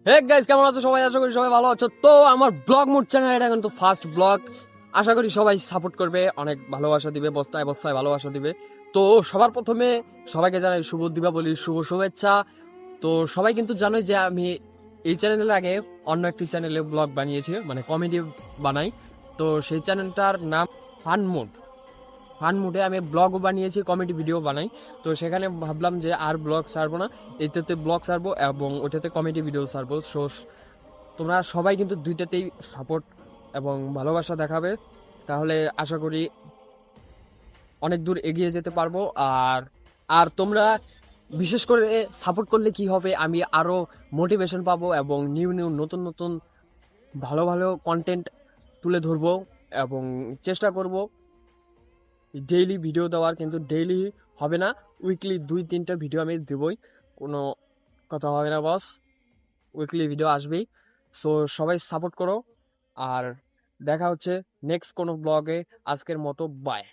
Hey guys, কেমন আছো সবাই? আশা করি সবাই ভালো আছো। তো আমার ব্লগ মুড চ্যানেল, এটা কিন্তু ফার্স্ট ব্লগ। আশা করি সবাই সাপোর্ট করবে, অনেক ভালোবাসা দিবে, বস্তায় বস্তায় ভালোবাসা দিবে। তো সবার প্রথমে সবাইকে জানাই শুভ দীপাবলি, শুভ শুভেচ্ছা। তো সবাই কিন্তু জানোই যে আমি এই চ্যানেলের আগে অন্য একটি চ্যানেলে ব্লগ বানিয়েছি, মানে কমেডি বানাই। তো সেই চ্যানেলটার নাম ফান মুড। ফান মুডে আমি ব্লগও বানিয়েছি, কমেডি ভিডিও বানাই। তো সেখানে ভাবলাম যে আর ব্লগ ছাড়বো না, এইটাতে ব্লগ ছাড়বো এবং ওইটাতে কমেডি ভিডিও ছাড়বো। সো তোমরা সবাই কিন্তু দুইটাতেই সাপোর্ট এবং ভালোবাসা দেখাবে, তাহলে আশা করি অনেক দূর এগিয়ে যেতে পারবো। আর আর তোমরা বিশেষ করে সাপোর্ট করলে কি হবে, আমি আরো মোটিভেশন পাবো এবং নিউ নিউ নতুন নতুন ভালো ভালো কন্টেন্ট তুলে ধরবো এবং চেষ্টা করব ডেইলি ভিডিও দেওয়ার। কিন্তু ডেইলি হবে না, উইকলি 2-3টা ভিডিও আমি দেবই, কোনো কথা হবে না বস, উইকলি ভিডিও আসবেই। সো সবাই সাপোর্ট করো, আর দেখা হচ্ছে নেক্সট কোনো ব্লগে। আজকের মতো বাই।